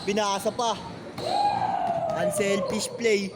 Binasa pa. Unselfish play.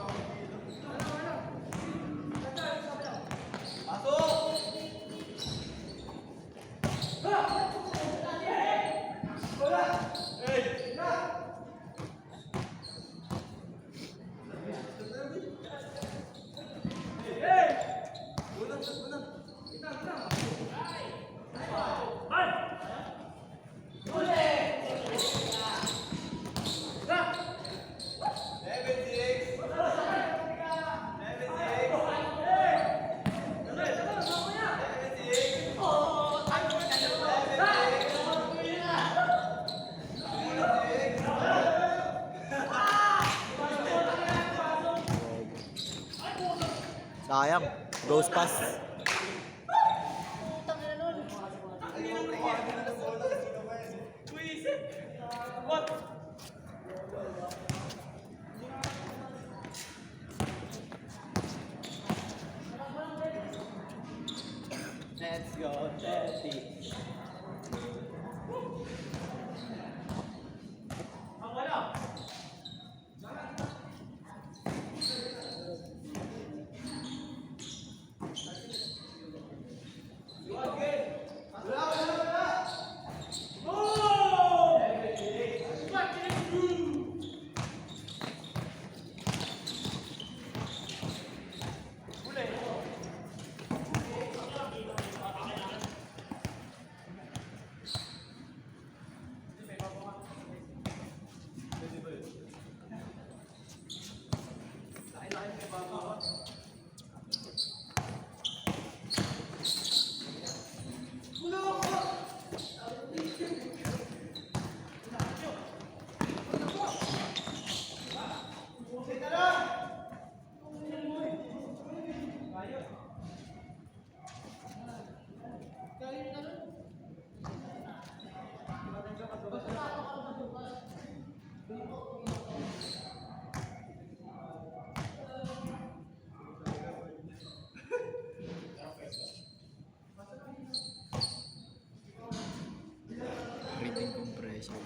Sayang, ghost pass. Let's go, Chelsea. Breathing compression.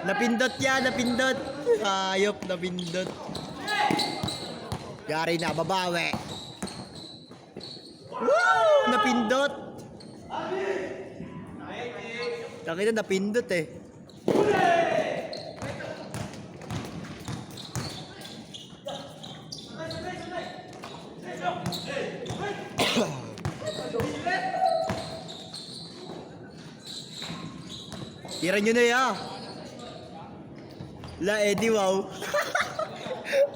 Napindot yan, napindot. Ayop, napindot. Yari na, babawi. Woo! Napindot. Nakita, napindot eh. Tira nyo na ya. La Eddie, wow.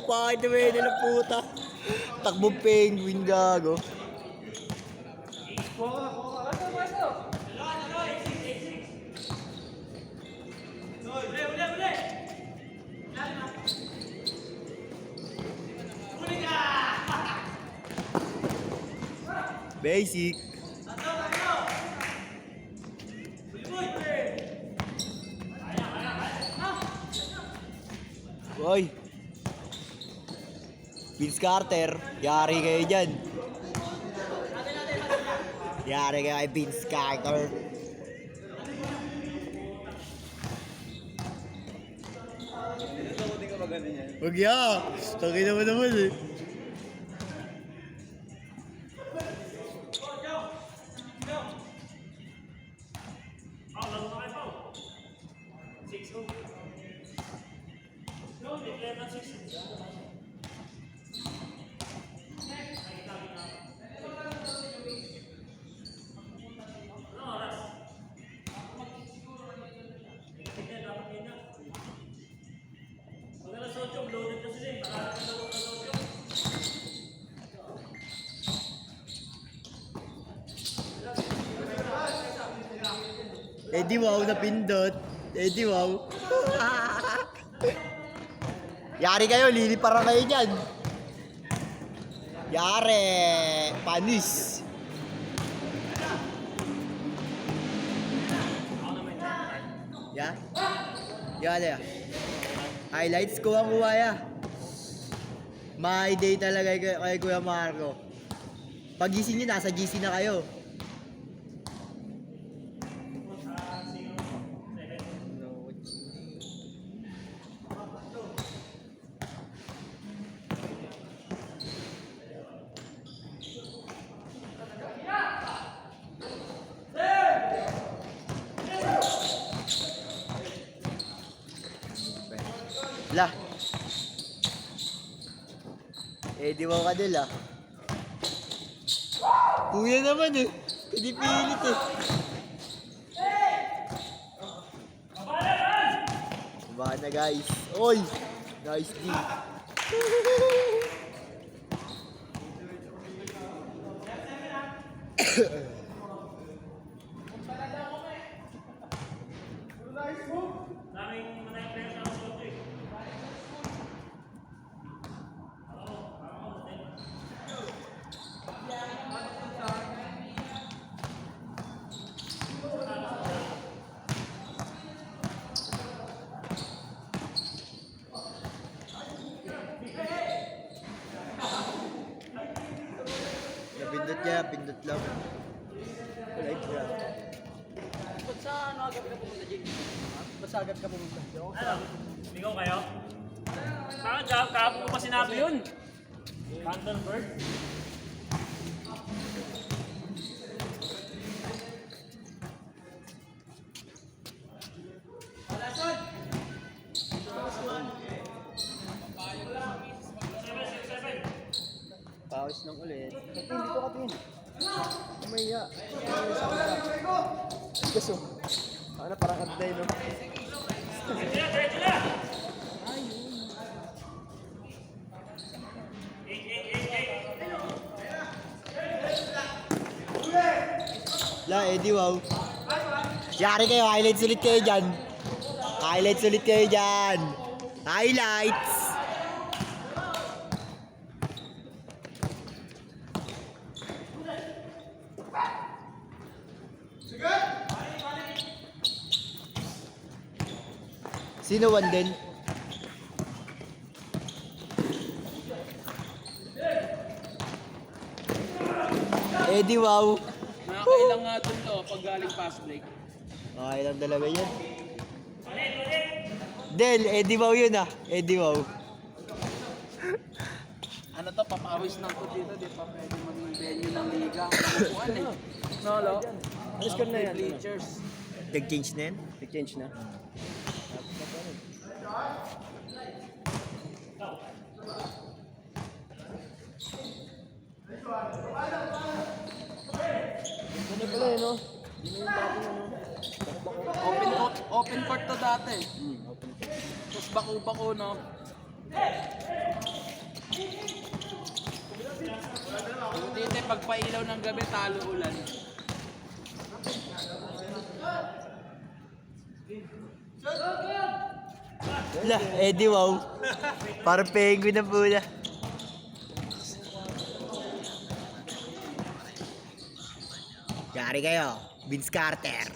Bakit naman yun na puta? Takbong penguin, gago. Basic. Hoy. Vince Carter, yari kayo dyan. Yari kayo kay Vince Carter. Hindi ka maganda niyan. Huwag ya. Taki naman eh. Eddie, wow, napindot. Eddie, wow. Yari kayo, liliparan kayo dyan. Yari, panis. Ya? Ya, ya. Highlights ko ang kuha ya. My day talaga kay Kuya Marco. Pagising niyo, nasa GC na kayo. Lah. Di ba ka dila? Kuya naman eh. Hindi pilit eh. Baka na guys. Oy! Nice D. Napindot niya, pindot lang. Light niya. Ba't sa ano agad ka pumunta, Jake? Ba't sa agad ka pumunta? Ano? Ligaw kayo? Saan ka? Kahapon ko pa sinabi yun. Canton Bird? Pawis ng ulit. Hindi ko katingin. Umaya. Gusto. Ano parang antay no? Diretso na! La, Eddie, wow. Yari kayo, highlights ulit kayo dyan. Highlights ulit kayo dyan. Highlights! Sino one din? Eddie, wow. Nakakailang nga dun to pag galing fast break. Okay lang talaga yun. Del, Eddie wow yun ah. Eddie wow. Ano to, papawis lang to dito. Di pa pwede mag-venue ng liga. Nakukuhan eh. No, lo? Alis ka na yan. Bleachers. Nag-change na yan? Nag-change na. Ano pala yun, no? Open court to dati. Tapos bako-bako, no? Dito, pagpailaw ng gabi, talo ulan. La, Eddie wow. Parang penguin na pula. Yari kayo, Vince Carter.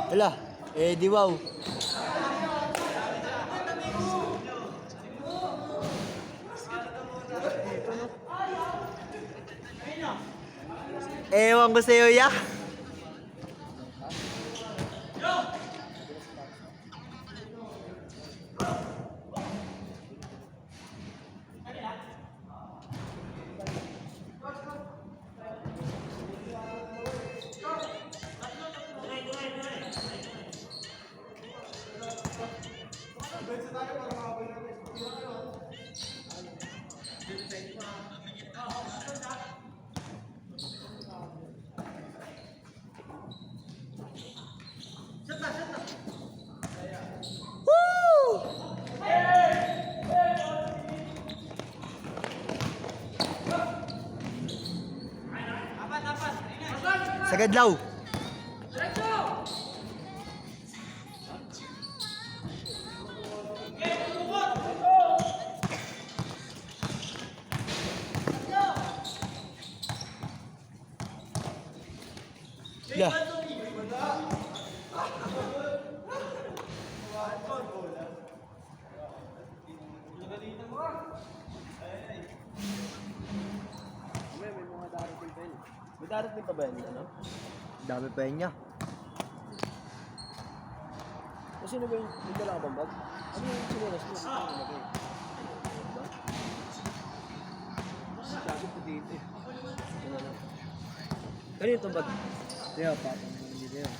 Ala, Eddie wow. Ewan ko sa'yo, ya. Woo! Sagadlaw. Yeah. May darating pa ba yan? Ano? Dami pa yun niya. Kasi ano ba yung may dala ka bang bag? Ano yung sinulas mo? Sabi ko dito eh. Ano na? Kanina itong bag? Yeah, patong dito yun.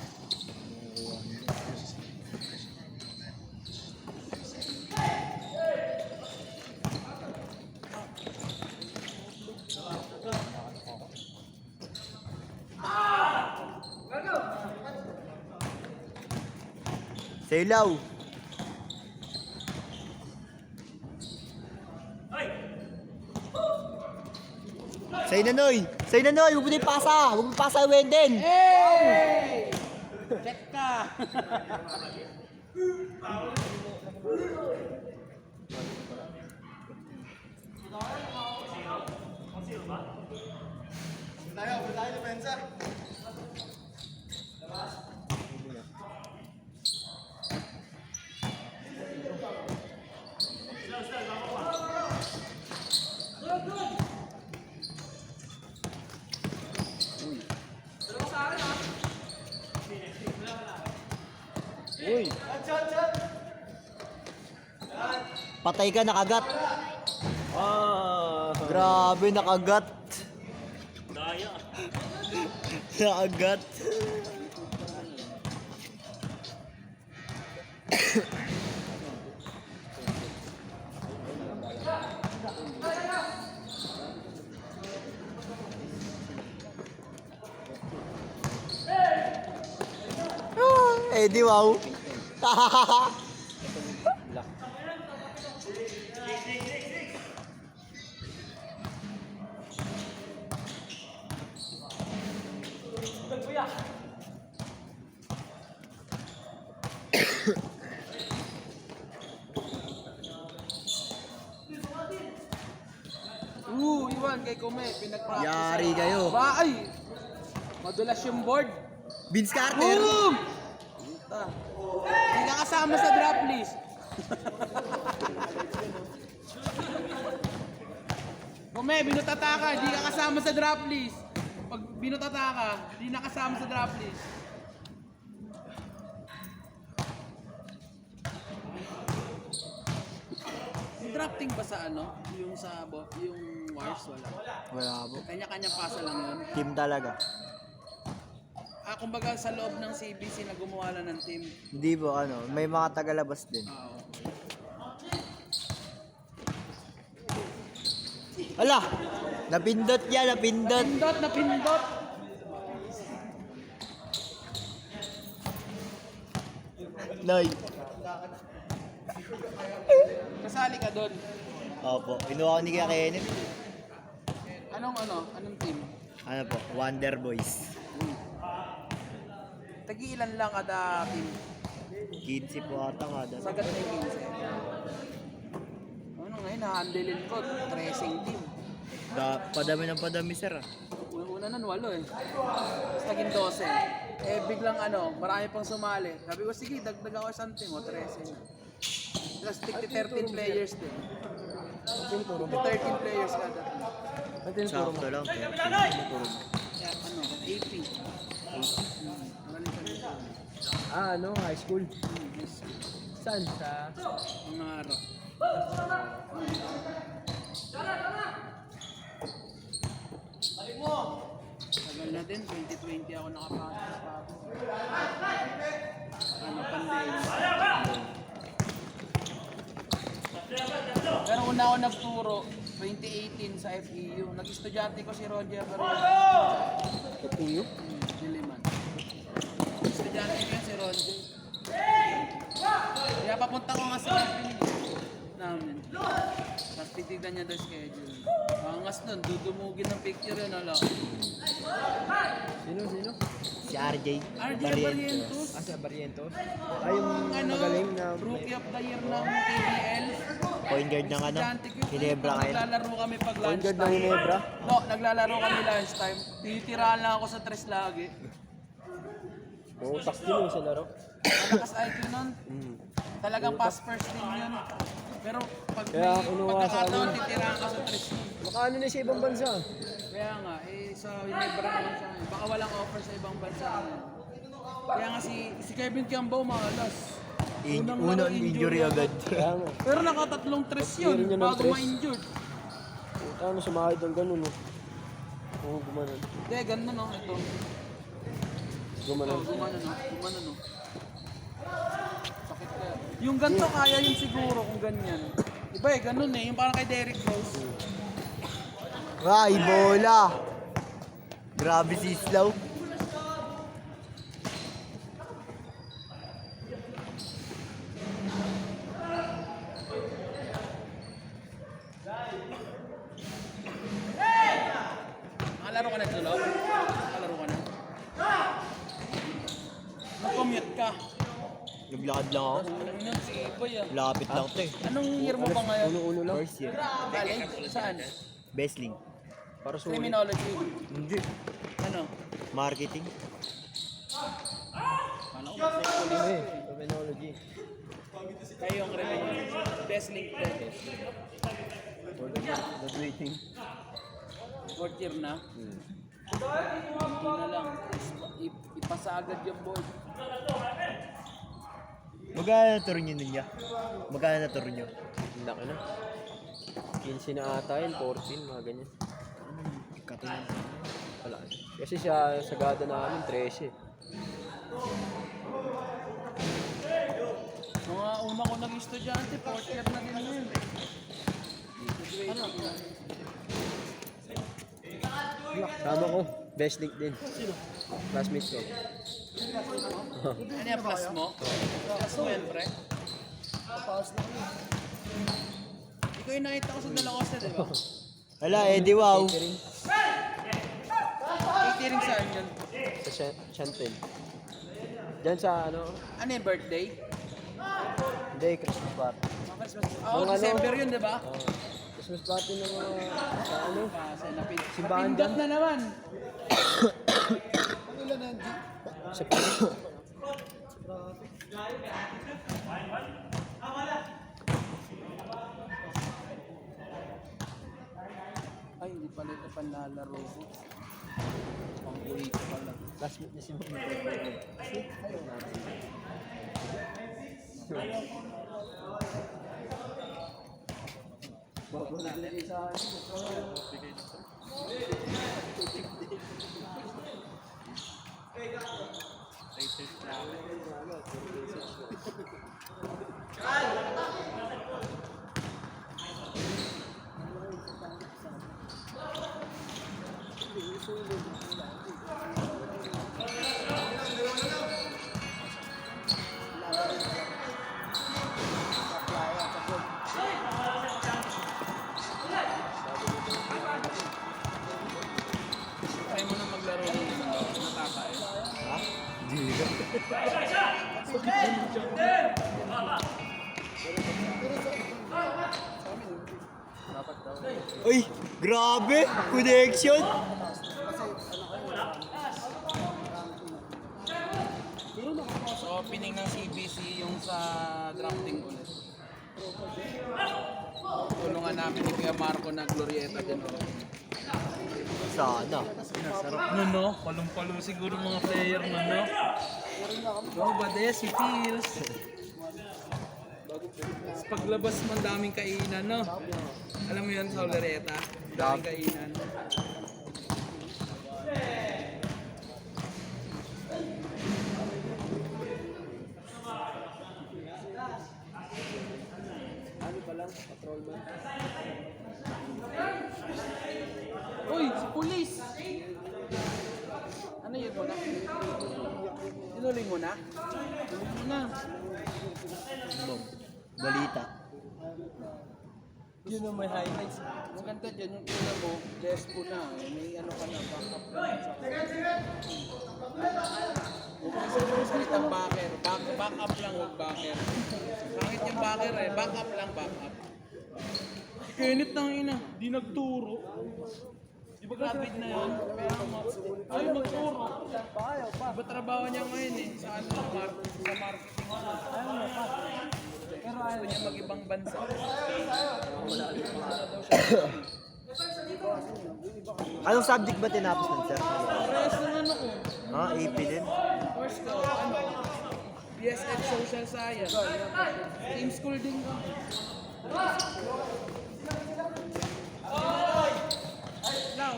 Sailaw. Say na Noy! Say na Noy! Huwag mo na ipasa! Huwag mo ipasa Wenden! Hey! Check ka! Uy! Patay ka, nakagat! Ah! Grabe, nakagat! Daya. Nakagat! Eddie, wow! Iwan kay Kume, pinag-practice. Yari kayo. Ba, ay! Madulas yung board. Vince Carter! Boom! Hindi ka kasama sa drop list. Kume, binutata ka, hindi ka kasama sa drop list. Pag binutata ka, hindi na kasama sa drop list. May drafting ba sa ano? Yung sa yung wires wala. Wala po. Kanya-kanya pasa lang yun. Team talaga. Kumbaga sa loob ng CBC na gumawa lang ng team. Hindi po, ano, may mga tagalabas din. Ala! Napindot yan, napindot! Pindot na pindot! Noy! Kasali ka doon. Opo, inuha ko ni Kuya Kenneth. Anong team? Ano po, Wonder Boys. Tagi-ilan lang kada team? 15 po ata nga. Sagat na yung 15. Ano ngayon, na-handlein ko, tracing team. Padami ng padami, sir. Una nun, 8 eh. Tapos naging 12. Biglang marami pang sumali. Sabi ko, sige, dagdag ako isang team, 13. Tapos 13 players din. 13 players kada team. Sakto lang. Kaya AP. High school. Saan? Sa Mga araw. Tagal na din, 2020 ako nakapasok pa ako. Pandemic. Pero una ako nagturo, 2018 sa FEU. Nag-estudyante ko si Roger Barrio. FEU? Diliman. Estudyante ko yan si Roger. Kaya papunta ko nga sa namin. Tapos titignan niya doon schedule. Angas nun, dudumugin ng picture yun, ala. Sino? Si RJ. RJ Barrientos. Sa Barrientos? Yung magaling na... Rookie of the Year ng KBL. Point guard ng ano? Estudyante ko. Ginebra kayo. Naglalaro kami pag Point guard ng lunchtime. Ginebra? No, naglalaro kami lunchtime. Titirahan lang ako sa tres lagi. Mautak din yung sa laro. Malakas IQ nun. Hmm. Talagang pass first din yun. Pero pag Kaya may kinuha sa pagkakataon, ano. titirahan ka sa 3. Baka ano na sa ibang bansa. Kaya nga, sa Hinebra naman siya ngayon. Baka walang offer sa ibang bansa ngayon. Kaya nga si Kevin Kiambao malas. Unang injury agad. Kaya nga. Pero nakatatlong 3 yun Meron yun ng bago tres. ma-injured. Ano, sumakit ng ganun, no? Oo, gumanon. Hindi, ganun no, ito. Gumanon. Gumanon no, gumanon no. Sakit kaya. Yung ganito kaya yun siguro kung ganyan. Iba eh, ganun eh. Yung parang kay Derrick Rose. Ay, bola. Grabe si Islaw. Nakalaro ka na dito, nakalaro ka na. Nag-commute ka. Naglakad lang ako. Ano yun, si Iboy ah. Lapit lang to eh. Anong year mo ba ngayon? Uno-uno lang. First year. College? Saan? Bestling. Para sulit. Criminology. Hindi. Ano? Marketing. Ano ko ba? Terminology. Kayo yung criminology. Best link din. Graduating. 4th year na. Hindi na lang. Ipasa agad yung board. Magkano na turo nyo nun niya? Magkano na turo nyo? Ang laki na. 15 na ata yun, 14, mga ganyan. Katulad. Wala. Kasi siya, sagada namin, 13. Mga una ko naging estudyante, 4th year na din yun. Ano? Sama ko, best link din. Classmate ko. Ano yung plus mo? Plus mo yan, pre? Ikaw yung nakita ko sa Dalacosta, di ba? Hala, Eddie, wow. Catering saan yun? Sa Chantel. Diyan sa ano, Ano yung birthday? hindi, Christmas party. Oo, Yung ano? December yun, di ba? Christmas party ng mga, sa ano, Kasi Simbahan napindot dyan? na naman. sa Pinas. Ay, hindi pala ito panlalaro ko. Pang-uwi ko pala. Classmate niya si Mami. Ayaw natin. Try mo na maglaro ng natatay. Ha? Hindi. Uy, grabe! Connection! So, opening ng CBC yung sa drafting ulit. Tulungan namin ni Kuya Marco na Glorieta din. Sana. Sarap nun, no? Palong-palo siguro mga player nun, no? Go, Bade, si Fields. Tapos paglabas man daming kainan, no? Alam mo yun sa Glorieta? Daming kainan. Ano pa lang, patrolman. Uy, si Pulis! Ano yun mo na? Tinuloy mo na? Tinuloy mo na. Balita. Yun ang may highlights. Ang ganda dyan, yung una mo, despo na. May ano ka na, backup ka na sa Salit ang backer. Backup lang, huwag backer. Pangit yung backer eh. Backup lang, backup. Si Kenneth nang ina, di nagturo. Di Di ba graduate na yun? Pero ayaw magturo. Iba trabaho niya ngayon eh. Sa ano, sa marketing. Ayaw na pa. Pero ayaw niya mag-ibang bansa. Anong subject ba tinapos nun, sir? Parehas ng ano ko. Ha? AP din? Course ko, ano? BSF Social Science. Team school din ko. Now,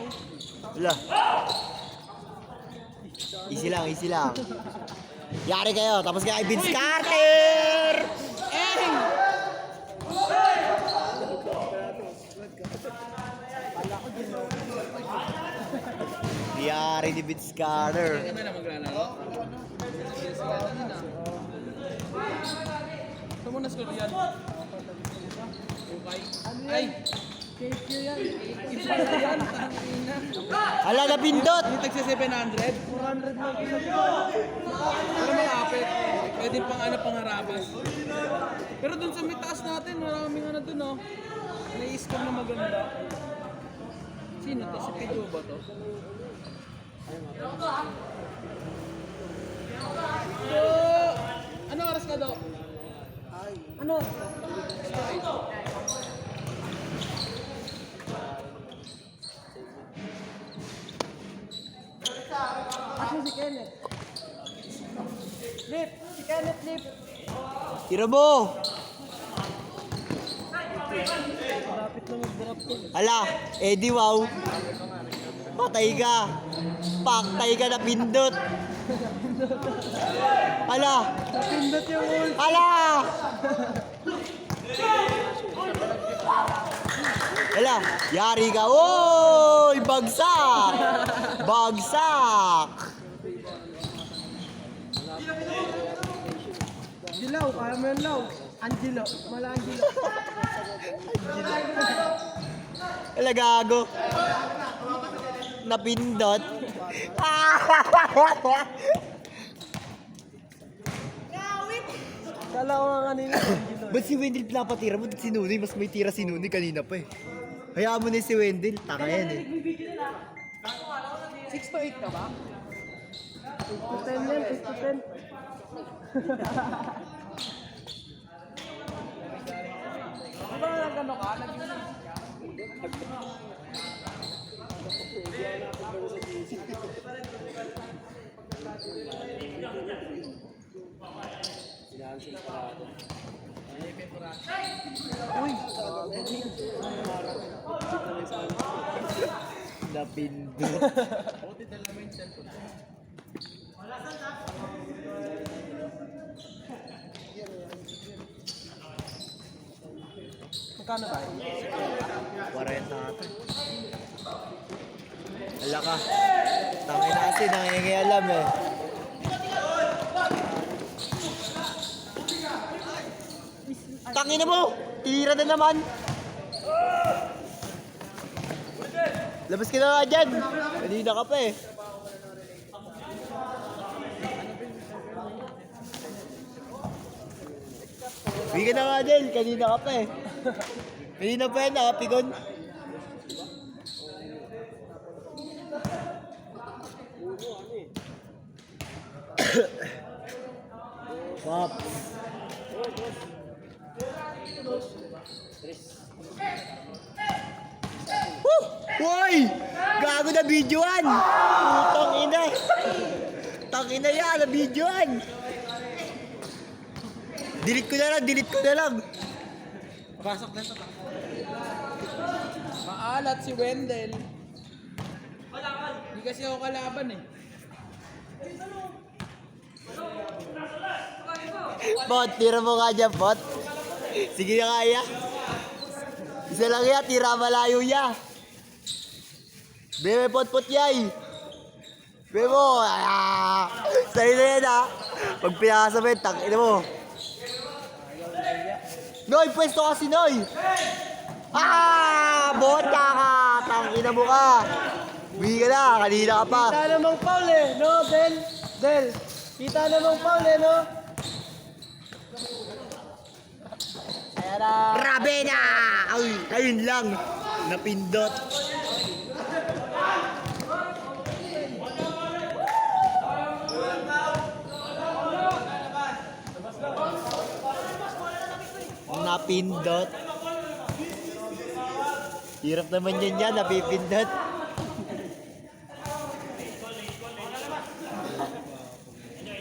Wala. Easy lang, easy lang. Yari kayo, tapos kay Vince Carter! Yari ni Vince Carter. kami na maglalaro. Yes, kaya na. Ito muna score yan. Okay. Ay! KQ yan. Iba na yan. Tangina. Ala, napindot! Yung tagsa 700? 400 lang isa. Pero malapit. Pwede pang ano, pangarabas. Pero dun sa may taas natin, maraming ano dun oh. Nai-score na maganda. Sino to? Si Pedro ba to? So, ano oras ka daw? Ano? Ako si Kenneth. Lip! Si Kenneth, Lip! Tira mo! Lapit na mag-drop ko. Ala, Eddie, wow. Patay ka. Paktay ka, napindot. Ala! Napindot yung ult. Ala! Ala, yari ka. Oy, bagsak! Bagsak! Dilaw, kaya mo yan law. Angelo, mala Angelo. Ala, gago. Napindot. Kala ko nga kanina. Ba't si Wendell pinapatira mo? Si Nuni, mas may tira si Nuni kanina pa eh. Hayaan mo na si Wendell, taka yan eh. 6 to 8 ka ba? 6 to 10 yan, 6 to 10. Ano ba nagano ka? Uy! Napindot. Buti dala mo yung cellphone. Magkano ba? 40 ata. Ala ka. Tangin na kasi, nangingialam eh. Tangin na mo! Tira na naman! Labas ka na nga dyan! Kanina ka pa eh. Uwi ka na nga dyan, kanina ka pa eh. Kanina pa yan, nakapigon. Pops. Woo! Woy! Gago na videoan! Putang ina! Tangina yan, na videoan! Delete ko na lang, delete ko na lang! Pasok na ito. Maalat si Wendell. Hindi kasi ako kalaban eh. Pot, tira mo nga dyan, Pot. Sige na kaya. Isa lang ya, tira malayo ya. Bebe, pot, yay. Bebe mo, sa'yo na yan ha. Pag pinakasabay, tangina mo. Noy, pwesto ka si Noy. Bota ka. Tangina mo ka. Uwi ka na, kanina ka pa. Kita namang foul eh, no, Del? Del, kita namang foul eh, no? Ayan na. Grabe na! Ay, ayun lang. Napindot. Napindot. Hirap naman yan, napipindot.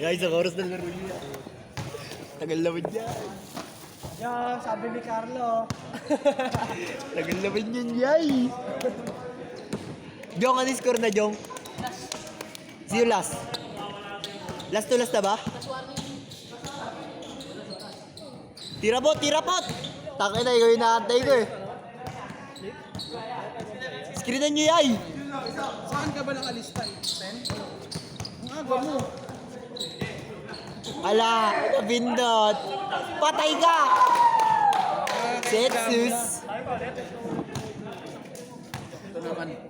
Guys, ang oras na laro niya. Tagal naman yan. Yeah, sabi ni Carlo. Tagal naman yan, yay. Jong, ano yung score na, Jong? Sino last? Last to last na ba? Tirabot, tirabot! Takay na, ikaw yung nakantay ko eh. Screenan nyo, yay! Saan ka ba nakalista? 10? Ang aga mo. Ala, nabindot. Patay ka! Setsus! Ito naman.